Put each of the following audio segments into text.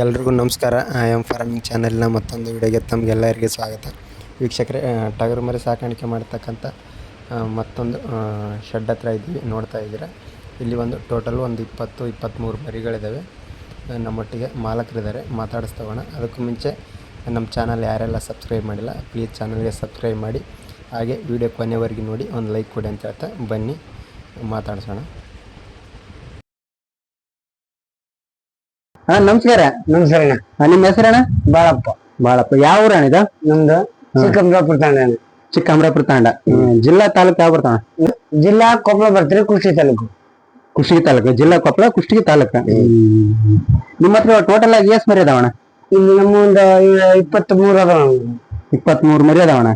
ಎಲ್ರಿಗೂ ನಮಸ್ಕಾರ. M farming ಚಾನೆಲ್ನ ಮತ್ತೊಂದು ವಿಡಿಯೋಗೆ ತಮಗೆಲ್ಲರಿಗೆ ಸ್ವಾಗತ. ವೀಕ್ಷಕರೇ, ಟಗರು ಮರಿ ಸಾಕಾಣಿಕೆ ಮಾಡ್ತಕ್ಕಂಥ ಮತ್ತೊಂದು ಶೆಡ್ ಹತ್ರ ಇದ್ದೀವಿ. ನೋಡ್ತಾ ಇದ್ದೀರಾ, ಇಲ್ಲಿ ಟೋಟಲ್ ಒಂದು 20-23 ಮರಿಗಳಿದ್ದಾವೆ. ನಮ್ಮೊಟ್ಟಿಗೆ ಮಾಲಕರಿದ್ದಾರೆ, ಮಾತಾಡಿಸ್ತಗೋಣ. ಅದಕ್ಕೂ ಮುಂಚೆ ನಮ್ಮ ಚಾನಲ್ ಯಾರೆಲ್ಲ ಸಬ್ಸ್ಕ್ರೈಬ್ ಮಾಡಿಲ್ಲ, ಪ್ಲೀಸ್ ಚಾನಲ್ಗೆ ಸಬ್ಸ್ಕ್ರೈಬ್ ಮಾಡಿ, ಹಾಗೆ ವಿಡಿಯೋ ಕೊನೆವರೆಗೆ ನೋಡಿ ಒಂದು ಲೈಕ್ ಕೊಡಿ ಅಂತ ಹೇಳ್ತಾ ಬನ್ನಿ ಮಾತಾಡ್ಸೋಣ. ನಮಸ್ಕಾರ. ನಮಸ್ಕಾರ. ನಿಮ್ಮ ಹೆಸರಣ್ಣ? ಬಾಳಪ್ಪ. ಯಾವ ಊರಣ್ಣ ಇದು? ನಮ್ದು ಚಿಕ್ಕಮರಾಪುರ ತಾಂಡ. ಚಿಕ್ಕಮರಾಪುರ ತಾಂಡ. ಜಿಲ್ಲಾ ತಾಲೂಕು ಯಾವ ಬರ್ತಾವ? ಜಿಲ್ಲಾ ಕೊಪ್ಪಳ ಬರ್ತೀರಿ, ಕುಷ್ಟಗಿ ತಾಲೂಕು. ಕುಷ್ಟಗಿ ತಾಲೂಕು, ಜಿಲ್ಲಾ ಕೊಪ್ಪಳ, ಕುಷ್ಟಗಿ ತಾಲೂಕು. ನಿಮ್ಮ ಹತ್ರ ಟೋಟಲ್ ಆಗಿ ಎಷ್ಟು ಮರಿ ಅದಾವಣ? ಇಲ್ಲಿ ನಮ್ಮ ಒಂದು 23 ಅದಾವ. 23 ಮರಿ ಅದಾವಣ.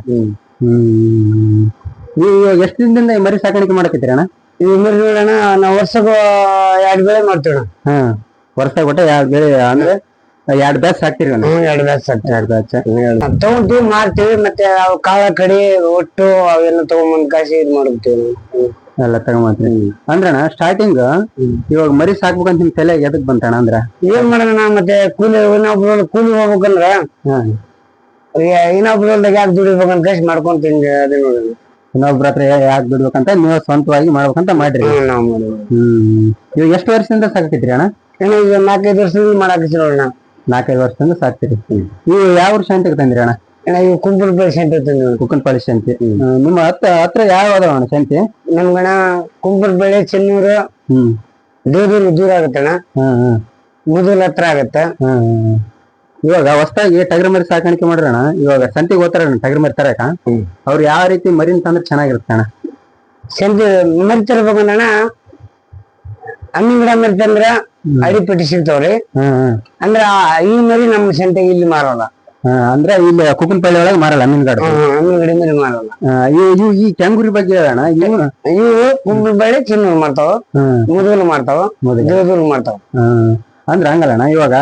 ನೀವು ಎಷ್ಟು ದಿನದಿಂದ ಈ ಮರಿ ಸಾಕಾಣಿಕೆ ಮಾಡಕತ್ತೀರ ಅಣ್ಣ? ಈ ಮರಿ ನೋಡೋಣ, ನಾವು ವರ್ಷಕ್ಕೆ 2 ಬೆಳೆ ಮಾಡ್ತೀವಿ. ವರ್ಷ ಕೊಟ್ಟ 2 ಬೆಳೆ ಅಂದ್ರೆ 2 ಬ್ಯಾಚ್ ಹಾಕ್ತಿರಿ? 2 ಬ್ಯಾಚ್ ಹಾಕ್ತಿವಿ. 2 ಬ್ಯಾಚ್ ತಗೊಂತೀವಿ, ಮಾರ್ತೀವಿ. ಮತ್ತೆ ಅವು ಕಾಳ ಕಡಿ ಒಟ್ಟು ಅವೆಲ್ಲ ತಗೊಂಬಂದ್ ಕಾಸಿ ಇದ್ ಮಾಡ್ತೀವಿ. ಎಲ್ಲ ತಗೊಂಬಂದ್ರಿ ಅಂದ್ರಣ್ಣ. ಸ್ಟಾರ್ಟಿಂಗ್ ಇವಾಗ ಮರಿ ಸಾಕ್ಬೇಕಂತ ನಿಮ್ ತಲೆ ಎದಕ್ ಬಂತಣ್ಣ? ಅಂದ್ರ ಏನ್ ಮಾಡೋಣ, ಮತ್ತೆ ಇನ್ನೊಬ್ರು ಕೂಲಿ ಹೋಗ್ಬೇಕಂದ್ರ ಇನ್ನೊಬ್ರದಾಗ ಯಾಕೆ ದುಡಿಬೇಕಂತ ಕಾಸಿ ಮಾಡ್ಕೊಂತೀನಿ. ಅದೇ ನೋಡೋಣ, ಇನ್ನೊಬ್ರ ಹತ್ರ ಯಾಕೆ ದುಡ್ಬೇಕಂತ ನೀವು ಸ್ವಂತವಾಗಿ ಮಾಡ್ಬೇಕಂತ ಮಾಡ್ರಿ. ನಾವ್ ಮಾಡೋದು. ಇವಾಗ ಎಷ್ಟು ವರ್ಷದಿಂದ ಸಾಕೈತ್ರಿ ಅಣ್ಣ? ಈಗ 4-5 ವರ್ಷದಿಂದ ಮಾಡಾಕತ್ತೀವಿ ನೋಡೋಣ. 4-5 ವರ್ಷದಿಂದ ಸಾಕ್ತಿರಿ. ನೀವು ಯಾವ ಊರ್ ಶಾಂತಿಗೆ ತಂದಿರಿ ಅಣ್ಣ? ಇವು ಕುಂಪನಪಳ್ಳಿ ಶಾಂತಿ ತಂದಿವಿ. ಕುಕ್ಕನಪಳ್ಳಿ ಶಾಂತಿ. ನಿಮ್ಮ ಹತ್ರ ಯಾವ ಅದಾವ ಅಣ್ಣ ಶಾಂತಿ? ನಮ್ಗಣ ಕುಂಪನಪಳ್ಳಿ, ಚೆನ್ನೂರು, ದೇವೂರು ದೂರ ಆಗತ್ತಣ್ಣ. ಮುದಲ್ ಹತ್ರ ಆಗತ್ತ. ಇವಾಗ ಹೊಸದಾಗಿ ಟಗರ್ ಮರಿ ಸಾಕಾಣಿಕೆ ಮಾಡ್ರಣ, ಇವಾಗ ಸಂತಿಗೆ ಹೋಗ್ತಾರಣ್ಣ ಟಗರ್ ಮರಿ ತರಕ. ಅವ್ರು ಯಾವ ರೀತಿ ಮರಿನ್ ತಂದ್ರೆ ಚೆನ್ನಾಗಿರುತ್ತೆ ಅಣ್ಣ? ಸಂತಿ ಮರಿ ತರ್ಬೇಕಂದ್ರಣ, ಹಣ್ಣಿನ ಗಿಡ ಮರಿ ತಂದ್ರ ಅಡಿಪಟ್ಟಿ ಸಿಗ್ತಾವ್ರಿ. ಅಂದ್ರ ಈ ಮರಿ ನಮ್ಮ ಸಂತೆಗೆ ಇಲ್ಲಿ ಮಾರಲ್ಲ. ಅಂದ್ರೆ ಇಲ್ಲಿ ಕುಕ್ಕನಪಳ್ಳಿ ಒಳಗೆ ಮಾರಲ್ಲ ಹಣ್ಣಿನ ಗಿಡ? ಹಣ್ಣಿನ ಗಿಡ ಮರಿ ಮಾರಲ್ಲ. ಈ ಕೆಂಗುರಿ ಬಗ್ಗೆ ಹೇಳೋಣ. ಇವು ಕುಂಪನಪಳ್ಳಿ, ಚೆನ್ನೂರು ಮಾಡ್ತಾವ, ಮುದಲು ಮಾಡ್ತಾವ, ದೇವದೂರು ಮಾಡ್ತಾವ. ಅಂದ್ರ ಹಂಗಲ್ಲಣ್ಣ. ಇವಾಗ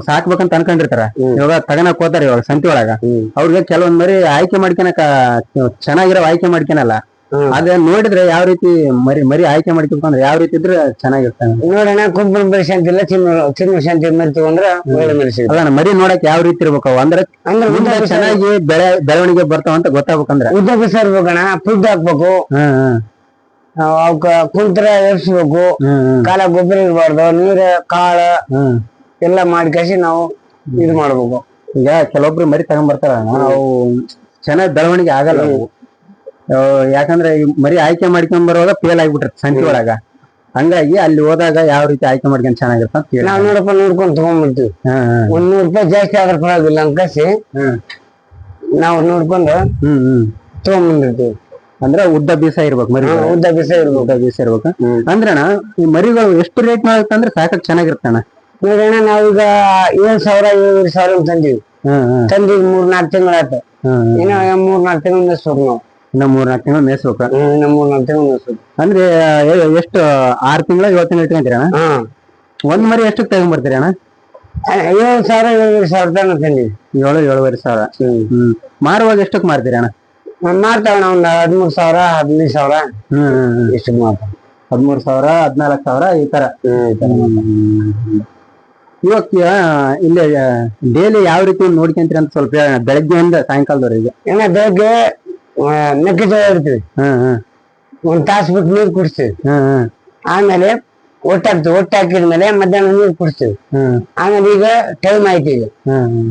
ಸಾಕ್ಬೇಕಂತ ಅನ್ಕೊಂಡಿರ್ತಾರ, ಇವಾಗ ತಗನಕ್ ಹೋತಾರ ಇವಾಗ ಸಂತಿ ಒಳಗ. ಅವ್ರಿಗೆ ಕೆಲವೊಂದ್ ಮರಿ ಆಯ್ಕೆ ಮಾಡ್ಕೊಳಕ ಚೆನ್ನಾಗಿರೋ ಆಯ್ಕೆ ಮಾಡ್ಕೊನಲ್ಲ. ಅದ ನೋಡಿದ್ರೆ ಯಾವ ರೀತಿ ಮರಿ ಆಯ್ಕೆ ಮಾಡ್ಕೊಬೇಕಂದ್ರೆ ಯಾವ ರೀತಿ ಇದ್ರೆ ಚೆನ್ನಾಗಿರ್ತಾನೆ ನೋಡೋಣ. ಕುಂಪನಪಳ್ಳಿ ಶಾಂತಿ ಇಲ್ಲ, ಚೆನ್ನೂರು ಶಾಂತಿ ಮರಿ ತಗೊಂಡ್ರ ಒಳ್ಳೆ ಮರಿ ಸಿಗುತ್ತೆ. ಅಲ್ಲ, ಮರಿ ನೋಡಕ್ ಯಾವ ರೀತಿ ಇರ್ಬೇಕು ಅಂದ್ರೆ ಚೆನ್ನಾಗಿ ಬೆಳವಣಿಗೆ ಬರ್ತಾವ ಅಂತ ಗೊತ್ತಾಗ್ಬೇಕಂದ್ರೆ ಉದ್ದ ಬಿಸ ಇರ್ಬೇಕಣ್ಣ. ಫುಡ್ ಹಾಕ್ಬೇಕು, ಅವಕ್ಕ ಕುಂತ್ರ ಎರ್ಸ್ಬೇಕು, ಕಾಲ ಗೊಬ್ಬರ ಇರ್ಬಾರ್ದು, ನೀರ ಕಾಳ ಎಲ್ಲ ಮಾಡಿ ಕಸಿ ನಾವು ಇದು ಮಾಡ್ಬೇಕು. ಈಗ ಕೆಲವೊಬ್ರು ಮರಿ ತಗೊಂಡ್ಬರ್ತಾರ, ಅವು ಚೆನ್ನಾಗಿ ಬೆಳವಣಿಗೆ ಆಗಲ್ಲ. ಯಾಕಂದ್ರೆ ಈ ಮರಿ ಆಯ್ಕೆ ಮಾಡ್ಕೊಂಡ್ ಬರುವಾಗ ಫೇಲ್ ಆಗ್ಬಿಟ್ರೆ ಸಂತಿ ಒಳಗ. ಹಂಗಾಗಿ ಅಲ್ಲಿ ಹೋದಾಗ ಯಾವ ರೀತಿ ಆಯ್ಕೆ ಮಾಡ್ಕೊಂಡ್ ಚೆನ್ನಾಗಿರ್ತ ಅಂತ ನಾವ್ ನೋಡ್ಕೊಂಡ್ ತಗೊಂಡ್ಬಿಡ್ತೀವಿ. 100 ರೂಪಾಯಿ ಜಾಸ್ತಿ ಆದ್ರ ಪರವಾಗಿಲ್ಲ ಅನ್ಕಸಿ ನಾವು ನೋಡ್ಕೊಂಡು ತಗೊಂಡ್ಬಂದಿರ್ತೀವಿ. ಅಂದ್ರೆ ಉದ್ದ ಬೀಸ ಇರ್ಬೇಕು ಮರಿ, ಉದ್ದ ಬೀಸ ಇರ್ಬೇಕು. ಅಂದ್ರಣ್ಣ ಈ ಮರಿಗಳು ಎಷ್ಟು ರೇಟ್ ಮಾಡತ್ತಂದ್ರೆ ಸಾಕಕ್ ಚೆನ್ನಾಗಿರ್ತಣ್ಣ. ನೋಡೋಣ, ನಾವೀಗ 7,000-7,500 ತಂದೀವಿ. 3-4 ತಿಂಗಳಾಯ್ತು. ಇನ್ನ 3-4 ತಿಂಗಳು ಮೇಯಿಸ್ಬೇಕು ನಾವು. ಇನ್ನ 3-4 ತಿಂಗಳು ಮೇಯಿಸ್ಬೇಕು. ಇನ್ನ 3-4 ತಿಂಗಳು ಮೇಯಿಸ್ಬೇಕು. ಅಂದ್ರೆ ಎಷ್ಟು 6 ತಿಂಗಳ 7 ತಿಂಗಳು ಇಟ್ಕೊಂತೀರಣ್ಣ? ಒಂದ್ ಮರಿ ಎಷ್ಟಕ್ಕೆ ತಗೊಂಡ್ಬರ್ತೀರಿ ಅಣ್ಣ? 7,000-7,500 ತನಕ ತಂದೀವಿ. 7,000-7,500. ಮಾರುವಾಗ ಎಷ್ಟಕ್ಕೆ ಮಾರ್ತೀರಿ ಅಣ್ಣ? ಮಾರ್ತಾವಣ ಒಂದ್ 13,000-15,000 ಎಷ್ಟು ಮಾರ್ತಾವ. 13,000 14,000 ಈ ತರ. ಇವಾಗ ಇಲ್ಲಿ ಡೈಲಿ ಯಾವ ರೀತಿ ನೋಡ್ಕೊಂತೀರಿ ಅಂತ ಸ್ವಲ್ಪ ಬೆಳಗ್ಗೆಯಿಂದ ಸಾಯಂಕಾಲದವರೆಗೆ? ಬೆಳಗ್ಗೆ ಮೆಕ್ಕೆಜೋಳ ಇಡ್ತೀವಿ, 1 ತಾಸು ಬಿಟ್ಟು ನೀರು ಕುಡಿಸ್ತೀವಿ. ಆಮೇಲೆ ಒಟ್ಟಾಕ್ತಿವಿ, ಹಾಕಿದ್ಮೇಲೆ ಮಧ್ಯಾಹ್ನ ನೀರು ಕುಡಿಸ್ತೀವಿ. ಆಮೇಲೆ ಈಗ ಟೈಮ್ ಆಯ್ತು,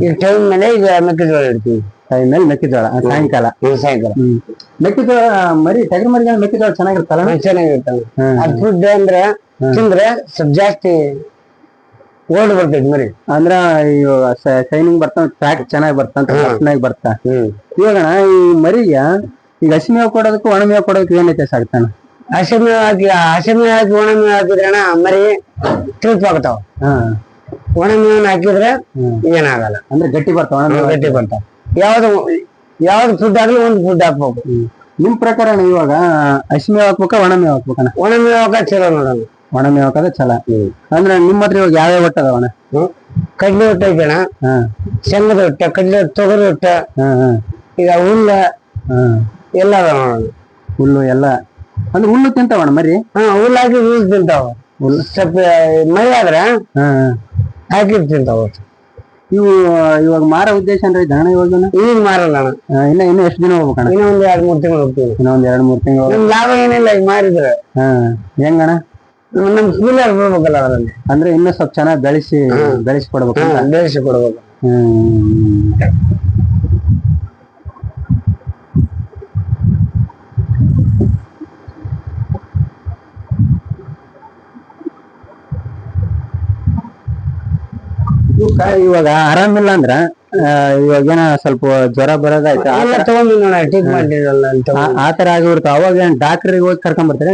ಈಗ ಟೈಮ್ ಮೇಲೆ ಈಗ ಮೆಕ್ಕೆಜೋಳ ಇಡ್ತೀವಿ. ಟೈಮ್ ಮೇಲೆ ಮೆಕ್ಕೆಜೋಳ ಸಾಯಂಕಾಲ. ಮೆಕ್ಕೆಜೋಳ ಮರಿ ಟಗರ್ ಮರಿ ಮೆಕ್ಕೆಜೋಳ ಚೆನ್ನಾಗಿರ್ತಲ್ಲ? ಚೆನ್ನಾಗಿರ್ತಾವ. ಅದ್ ಫುಡ್ ಅಂದ್ರೆ ತಿಂದ್ರೆ ಸ್ವಲ್ಪ ಜಾಸ್ತಿ ಓಡ್ ಬರ್ತೈತಿ ಮರಿ. ಅಂದ್ರ ಶೈನಿಂಗ್ ಬರ್ತಾವ, ಟ್ರ್ಯಾಕ್ ಚೆನ್ನಾಗಿ ಬರ್ತಾಗಿ ಬರ್ತಾ. ಇವಾಗಣ ಈ ಮರಿಗೆ ಈಗ ಹಸಿಮೇವ ಕೊಡೋದಕ್ಕೂ ಒಣಮೇವ ಕೊಡೋದಕ್ಕೆ ಏನ್ ವ್ಯತ್ಯಾಸ ಆಗ್ತಾನ? ಹಸಿಮೇವ ಹಾಕಿ ಒಣಮೇವ ಹಾಕಿದ್ರಣ ಮರಿ ತಿರುಪ್ ಆಗ್ತಾವ. ಒಣಮೇವನ ಹಾಕಿದ್ರೆ ಏನಾಗಲ್ಲ, ಅಂದ್ರೆ ಗಟ್ಟಿ ಬರ್ತಾವ. ಗಟ್ಟಿ ಬರ್ತಾವ. ಯಾವ್ದು ಫುಡ್ ಆಗ್ಲಿ ಒಂದು ಫುಡ್ ಹಾಕ್ಬೇಕು. ನಿಮ್ ಪ್ರಕಾರ ಇವಾಗ ಹಸಿಮೇವ ಹಾಕ್ಬೇಕ ಒಣಮೇವ ಹಾಕ್ಬೇಕಣ್ಣ? ಒಣಮೇವ ಹಾಕ ಚಲೋ ನೋಡೋಣ. ಒಣಮೇವ ಹಾಕದ ಚಲೋ. ಅಂದ್ರೆ ನಿಮ್ಮ ಹತ್ರ ಇವಾಗ ಯಾವ್ಯಾವ ಒಟ್ಟ ಅದಾವಣ? ಕಡ್ಲೆ ಹೊಟ್ಟೆ ಐತಣ್ಣ, ಶೇಂಗದ ಹೊಟ್ಟೆ, ಕಡ್ಲೆ ತೊಗರಿ ಹೊಟ್ಟೆ, ಈಗ ಹುಲ್ಲ ಎಲ್ಲ ಅದಾವ ನೋಡೋಣ. ಹುಲ್ಲು ಎಲ್ಲ ಅಂದ್ರೆ ಹುಲ್ಲು ತಿಂತಾವಣ್ಣ ಮರಿ? ಹುಲ್ಲಾಕಿ ಹುಲ್ಲು ತಿಂತಾವ. ಸ್ವಲ್ಪ ಮಳೆ ಆದ್ರೆ ಹಾ ಹಾಕಿರ್ತಿರ್ತಾವ. ಇವು ಇವಾಗ ಮಾರೋ ಉದ್ದೇಶ ಅಂದ್ರೆ ಅಣ್ಣ ಇವಾಗ ಈಗ ಮಾರಲ್ಲ ಅಣ್ಣ. ಇನ್ನ ಎಷ್ಟು ದಿನ ಹೋಗ್ಬೇಕಣ್ಣ? ಇನ್ನೂ ಒಂದ್ 2-3 ತಿಂಗಳು ಹೋಗ್ತೀವಿ. ಇನ್ನೊಂದ್ 2-3 ತಿಂಗಳು. ನಮ್ ಲಾಭ ಏನಿಲ್ಲ ಈಗ ಮಾರಿದ್ರೆ. ಹೆಂಗಣ್ಣ? ನಮ್ ಕೂಲಿಯರ್ ಬರ್ಬೇಕಲ್ಲ ಅದರಲ್ಲಿ. ಅಂದ್ರೆ ಇನ್ನೂ ಸ್ವಲ್ಪ ಚೆನ್ನಾಗಿ ಬೆಳೆಸಿ ಕೊಡ್ಬೇಕು. ಬೆಳೆಸಿ ಕೊಡ್ಬೇಕು. ಇವಾಗ ಆರಾಮಿಲ್ಲ ಅಂದ್ರ ಇವಾಗ ಏನ ಸ್ವಲ್ಪ ಜ್ವರ ಬರೋದಾಯ್ತು ಟ್ರೀಟ್ ಮಾಡಿರಲ್ಲ ಅಂತ ಆತರ ಆಗಿಬಿಡ್ತಾವ. ಅವಾಗ ಏನ್ ಡಾಕ್ಟರ್ಗೆ ಹೋಗಿ ಕರ್ಕೊಂಡ್ ಬರ್ತಾರೆ?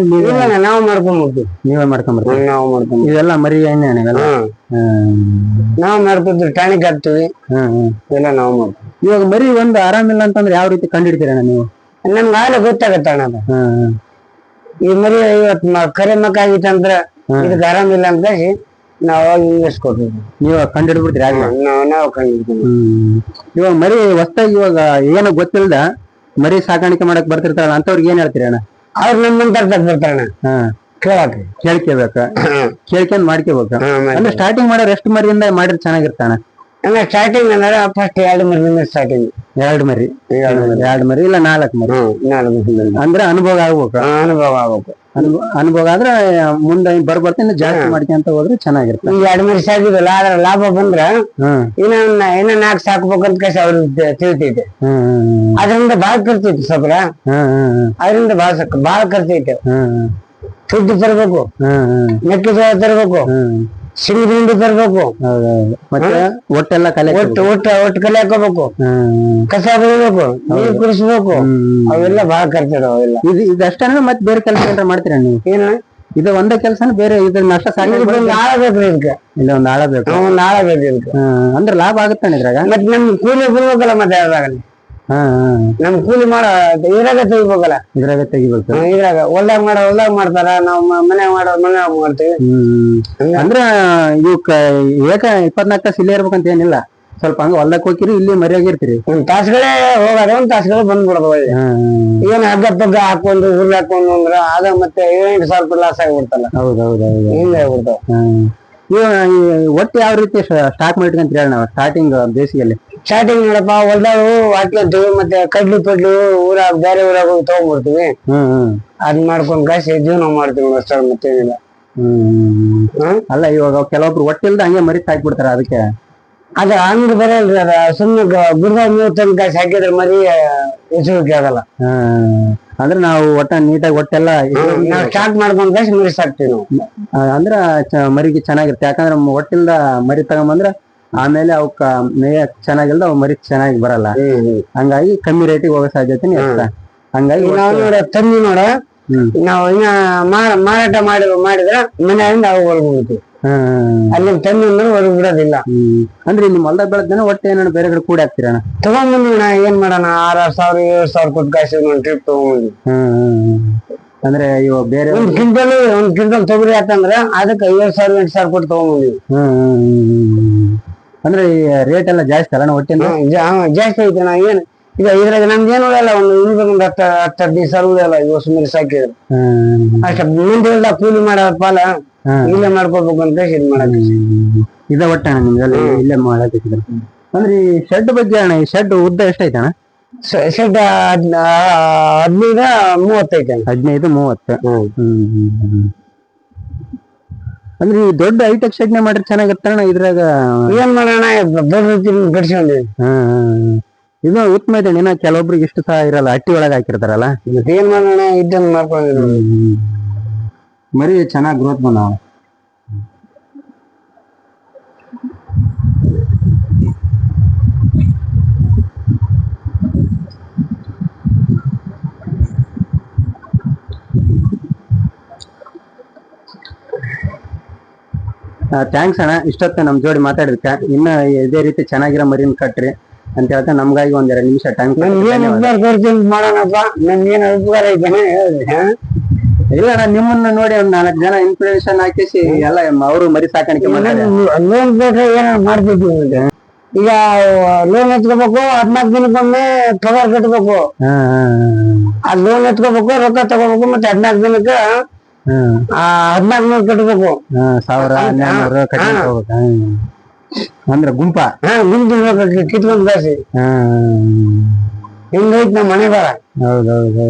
ನಾವು ಮಾಡ್ಕೊಂಡ್ ಹೋಗ್ತೀವಿ. ನೀವೇ ಮಾಡ್ಕೊಂಡ್ ಬರ್ತೀವಿ? ನಾವು ಮಾಡ್ಕೊಂಡ್ ಇವೆಲ್ಲ ಮರಿ ಎಣ್ಣೆ ನಾವ್ ಮಾಡ್ಕೊತೀವಿ. ಟಾನಿಕ್ ಹಾಕ್ತಿವಿ. ಎಲ್ಲ ನಾವು ಮಾಡ್ತೀವಿ. ಇವಾಗ ಮರಿ ಒಂದು ಆರಾಮಿಲ್ಲ ಅಂತಂದ್ರೆ ಯಾವ ರೀತಿ ಕಂಡಿಡ್ತೀರಣ್ಣ ನೀವು? ನಮ್ಗೆ ಆಗಲೇ ಗೊತ್ತಾಗತ್ತ ಅಣ್ಣ ಅದು. ಈ ಮರಿ ಇವತ್ ಕರೆ ಮಕ್ಕ ಆಗಿತ್ತಂದ್ರ ಇದಕ್ಕೆ ಆರಾಮಿಲ್ಲ ಅಂತ ನಾವ್ ಅವಾಗ ಇನ್ವೆಸ್ಟ್ ಕೊಡ್ತೀವಿ. ನೀವು ಕಂಡಿಡ್ಬಿಡ್ತೀರಿ? ನಾವು ಕಂಡಿಡ್ತೀವಿ. ಇವಾಗ ಮರಿ ಹೊಸ್ತಾಗಿ ಇವಾಗ ಏನೋ ಗೊತ್ತಿಲ್ದ ಮರಿ ಸಾಕಾಣಿಕೆ ಮಾಡಕ್ ಬರ್ತಿರ್ತಾರಲ್ಲ ಅಂತವ್ರಿಗೆ ಏನ್ ಹೇಳ್ತೀರಿ ಅಣ್ಣ? ಅವ್ರು ನಮ್ಮಂತ ಬರ್ತಾರಣ್ಣ ಕೇಳ್ಕೋಬೇಕ, ಕೇಳ್ಕೊಂಡ್ ಮಾಡ್ಕೋಬೇಕ. ಅಂದ್ರೆ ಸ್ಟಾರ್ಟಿಂಗ್ ಮಾಡೋರು ಎಷ್ಟು ಮರಿಯಿಂದ ಮಾಡಿದ್ರೆ ಚೆನ್ನಾಗಿರ್ತಾನ? ಸ್ಟಾರ್ಟಿಂಗ್ ಅಂದ್ರೆ ಫಸ್ಟ್ 2 ಮರಿಯಿಂದ ಸ್ಟಾರ್ಟಿಂಗ್. 2 ಮರಿ ಇಲ್ಲ 4 ಮರಿ. ಅಂದ್ರೆ ಅನುಭವ ಆಗ್ಬೇಕು. ಅನುಭವ ಆದ್ರೆ ಮುಂದೆ ಬರ್ಬರ್ತೀನಿ ಜಾಸ್ತಿ ಮಾಡ್ಕೊಂತ ಹೋದ್ರೆ ಚೆನ್ನಾಗಿರುತ್ತೆ. 2 ಮರಿ ಸಾಕಿದ್ವಲ್ಲ ಅದ್ರ ಲಾಭ ಬಂದ್ರ ಇನ್ನ 4 ಸಾಕ್ಬೇಕಂತ ಕಷ್ಟ ಅವ್ರಿಗೆ ತಿಳಿತೈತೆ. ಅದರಿಂದ ಬಾಳ ಖರ್ಚೈತಿ ಸ್ವಲ್ಪ. ಅದರಿಂದ ಬಾಳ ಖರ್ಚೈತೆ. ಫುಡ್ ತರ್ಬೇಕು, ಮೆಕ್ಕೆಜೋಳ ತರ್ಬೇಕು, ಸಿಂಗಡಿ ತರ್ಬೇಕು, ಮತ್ತೆ ಒಟ್ಟೆಲ್ಲ ಒಟ್ಟು ಕಲೆ ಹಾಕೋಬೇಕು, ಕಸ ಬೆಳಿಬೇಕು, ನೀರು ಕುಡಿಸ್ಬೇಕು. ಅವೆಲ್ಲ ಬಾಳ ಖರ್ಚು ಅವೆಲ್ಲ. ಇದಷ್ಟೇ ಮತ್ತೆ ಬೇರೆ ಕೆಲಸ ಏನಾರ ಮಾಡ್ತೀರಾ ನೀವು? ಏನ ಇದು ಒಂದೇ ಕೆಲಸನ ಬೇರೆ ಇದ್ರ ನಷ್ಟ ಆಳ ಬೇಕ್ರಿ ಇದಕ್ಕೆ. ಇಲ್ಲ ಒಂದ್ ಆಳ ಬೇಕು. ಆಳ ಬೇಕು ಇದಕ್ಕೆ. ಅಂದ್ರೆ ಲಾಭ ಆಗುತ್ತಾನೆ ಇದ್ರಾಗ? ಮತ್ತೆ ನಮ್ ಕೂಲಿ ಬಿಡ್ಬೇಕಲ್ಲ. ಮತ್ತೆ ಅದ್ರಾಗ ನಮ್ ಕೂಲಿ ಇದ್ರಾಗ ತೆಗಿಬೇಕು. ಇದ್ರಾಗ ಹೊಲ್ದಾಗ ಮಾಡ್ತಾರ. ನಾವ್ ಮನ್ಯಾಗ ಮಾಡ್ತೀವಿ. ಅಂದ್ರ ಇವಕ್ಕ 24 ತಾಸು ಇಲ್ಲೇ ಇರ್ಬೇಕಂತ ಏನಿಲ್ಲ. ಸ್ವಲ್ಪ ಹಂಗ ಹೊಲ್ದಕ್ ಹೋಗಿರಿ, ಇಲ್ಲಿ ಮರಿಯಾಗಿರ್ತೀರಿ. 1 ತಾಸುಗಳೇ ಹೋಗೋದು, 1 ತಾಸುಗಳೇ ಬಂದ್ಬಿಡೋದು. ಏನ್ ಹಗ್ಗ ಪಗ್ಗ ಹಾಕೊಂಡು ಹುಲ್ ಹಾಕೊಂಡು ಅಂದ್ರ ಅದ ಮತ್ತೆ 7,000 ರೂಪಾಯಿ ಲಾಸ್ ಆಗಿಬಿಡ್ತಲ್ಲ. ಹೌದೌದೌದು. ಹಿಂಗೆ ಆಗ್ಬಿಡ್ತಾವ. ಒಟ್ಟು ಯಾವ ರೀತಿ ಸ್ಟಾಕ್ ಮಾಡಿಟ್ಕೊಂತೀರಿ ಹೇಳ? ನಾವು ಸ್ಟಾರ್ಟಿಂಗ್ ಬೇಸಿಗೆಯಲ್ಲಿ ಸ್ಟಾರ್ಟಿಂಗ್ ನೋಡಪ್ಪ ಹೊಲ್ದಾಗ ಹಾಕ್ಯಂತೀವಿ. ಮತ್ತೆ ಕಡ್ಲಿ ಪಡ್ಲಿ ಬೇರೆ ಊರಾಗ ಹೋಗಿ ತಗೊಂಡ್ಬಿಡ್ತೀವಿ. ಅದ್ ಮಾಡ್ಕೊಂಡ್ ಕಾಸಿ ಜೀವನ ಮಾಡ್ತೀವಿ ಅಷ್ಟ, ಮತ್ತೇನಿಲ್ಲ. ಅಲ್ಲ ಇವಾಗ ಕೆಲವೊಬ್ರು ಒಟ್ಟಿಲ್ದ ಹಂಗೆ ಮರಿ ಹಾಕ್ಬಿಡ್ತಾರ. ಅದಕ್ಕೆ ಅದ ಹಂಗ ಬರಲ್ರಿ. ಅದ ಸುಮ್ಮನೆ ಗುಡ್ದಾಗ 30 ಕಾಸಿ ಹಾಕಿದ್ರೆ ಮರಿ ಹೆಸರಿಕೆ ಆಗಲ್ಲ. ಅಂದ್ರೆ ನಾವು ಒಟ್ಟ ನೀಟಾಗಿ ಒಟ್ಟೆಲ್ಲ ನಾವ್ ಸ್ಟಾರ್ಟ್ ಮಾಡ್ಕೊಂಡ್ ಕಾಸಿ ಮರಿ ಸಾಕ್ತಿವಿ ನಾವು. ಅಂದ್ರ ಮರಿಗೆ ಚೆನ್ನಾಗಿರುತ್ತೆ. ಯಾಕಂದ್ರೆ ಒಟ್ಟಿಲ್ದ ಮರಿ ತಗೊಂಬಂದ್ರ ಆಮೇಲೆ ಅವಕ್ಕ ಮೇಯ ಚೆನ್ನಾಗಿಲ್ದ ಅವ್ ಮರಿ ಚೆನ್ನಾಗಿ ಬರಲ್ಲ. ಹಂಗಾಗಿ ಕಮ್ಮಿ ರೇಟಿಗೆ ಹೋಗೋ ಸಾಧ್ಯತೆ ಇರ್ತ. ಹಂಗಾಗಿ ನಾವು ನೋಡ ತಂದಿ ನೋಡ ನಾವು ಇನ್ನ ಮಾರಾಟ ಮಾಡಿದ್ರ ಮನೆಯಿಂದ ಅವು ಹೊರಗೆ ಹೋಗ್ತೀವಿ. ಅಲ್ಲಿ ತಂದಿ ಅಂದ್ರೆ ಹೊರಗೆ ಬಿಡೋದಿಲ್ಲ. ಅಂದ್ರೆ ನಿಮ್ ಹೊಲ್ದಾಗ ಬೆಳೆದ ಒಟ್ಟೆ ಏನಾರ ಬೇರೆ ಕಡೆ ಕೂಡಿ ಹಾಕ್ತಿರಣ? ತಗೊಂಡ್ಬಂದಿವಿ. ಏನ್ ಮಾಡೋಣ, 6,000 7,000 ಕೊಟ್ಟು ಕಾಸಿ ಒಂದ್ ಟ್ರಿಪ್ ತಗೊಂಡ್ಬಂದ್ವಿ. ಅಂದ್ರೆ ಇವಾಗ ಬೇರೆ ಒಂದ್ ಕ್ವಿಂಟಲ್ ತೊಗರಿ ಆತಂದ್ರ ಅದಕ್ಕೆ 7,000 8,000 ಕೊಟ್ಟು ತಗೊಂಡ್ಬಂದಿವಿ. ಅಂದ್ರೆ ರೇಟ್ ಎಲ್ಲ ಜಾಸ್ತಿ ಅಲ್ಲ ಒಟ್ಟಿನ? ಜಾಸ್ತಿ ಐತೆ. ನಾ ಏನ್ ಈಗ ಇದ್ರಾಗ ನಮ್ಗೆ ಏನು ಉಳಿಯಲ್ಲ. ಒಂದು 10-15 ಸಾವಿರ ಉಳಿಯಲ್ಲ. ಇವಾಗ ಸುಮ್ಮನೆ ಸಾಕಿದ್ರು ಅಷ್ಟ. ಮುಂದೆ ಕೂಲಿ ಮಾಡೋ ಪಾಲ ಇಲ್ಲೇ ಮಾಡ್ಕೋಬೇಕು ಅಂತ ಇದ್ ಮಾಡಕ್ ಇದ ಒಟ್ಟಣ ನಿಮ್ಗೆಲ್ಲ ಇಲ್ಲೇ ಮಾಡಕಿದ್ರೆ. ಅಂದ್ರೆ ಈ ಶೆಡ್ ಬಗ್ಗೆ ಅಣ್ಣ, ಈ ಶೆಡ್ ಉದ್ದ ಎಷ್ಟೈತೆ ಅಣ್ಣ? ಶೆಡ್ 15-30 ಐತೆ. 15-30. ಅಂದ್ರೆ ಈ ದೊಡ್ಡ ಹೈಟೆಕ್ ಶೆಡ್ ನೇ ಮಾಡ್ರೆ ಚೆನ್ನಾಗಿರ್ತಾನ. ಇದ್ರಾಗ ಏನ್ ಮಾಡೋಣ, ದೊಡ್ಡ ರೀತಿ ಗಡ್ಸ್ಕೊಂಡಿ. ಇದು ಉತ್ತಮ ಇದೆ. ಇನ್ನ ಕೆಲವೊಬ್ರಿಗೆ ಇಷ್ಟು ಸಹ ಇರಲ್ಲ, ಹಟ್ಟಿ ಒಳಗೆ ಹಾಕಿರ್ತಾರಲ್ಲ. ಏನ್ ಮಾಡೋಣ, ಇದನ್ನ ಮಾಡ್ಕೊಂಡಿದ್ರು ಮರಿ ಚೆನ್ನಾಗಿ ಗ್ರೋತ್ ಬಂದಾವ. ಥ್ಯಾಂಕ್ಸ್ ಅಣ್ಣ, ಇಷ್ಟೊತ್ತು ನಮ್ ಜೋಡಿ ಮಾತಾಡಿದ್ಕ. ಇನ್ನ ಇದೇ ರೀತಿ ಚೆನ್ನಾಗಿರೋ ಮರಿನ್ ಕಟ್ರಿ ಅಂತ ಹೇಳ್ತಾ ನಮ್ಗಾಗಿ 1-2 ನಿಮಿಷ ಟೈಮ್ ಮಾಡೋಣಪ್ಪ. ನಮ್ಗೇನ್ ಉಪಕಾರ ಐತೆ ಇಲ್ಲ ಅಣ್ಣ, ನಿಮ್ಮನ್ನ ನೋಡಿ 4 ಜನ ಇನ್ಫ್ಲೂಯೇಷನ್ ಹಾಕಿಸಿ ಎಲ್ಲ ಅವರು ಮರಿ ಸಾಕಾಣಿಕೆ ಲೋನ್ ಕೊಟ್ರೆ ಏನ ಮಾಡ್ತೀವಿ. ಈಗ ಲೋನ್ ಎತ್ಕೋಬೇಕು, 14 ದಿನಕ್ಕೊಮ್ಮೆ ಪಗಾರ ಕಟ್ಬೇಕು. ಆ ಲೋನ್ ಎತ್ಕೋಬೇಕು, ರೊಕ್ಕ ತಗೋಬೇಕು. ಮತ್ತೆ 14 ದಿನಕ್ಕ 1400 ಕಟ್ಬೇಕು. 1000 1200 ಕಟ್ಕೊಂಡ್ ಹೋಗ್ಬೇಕು. ಅಂದ್ರ ಗುಂಪ ಗುಂಪು ಕಿತ್ಕೊಂಡ್ ಬೆಳೆಸಿ ಹಿಂಗೈತ್ ನಮ್ಮ ಮನೆ ಬಾಳ. ಹೌದೌದು.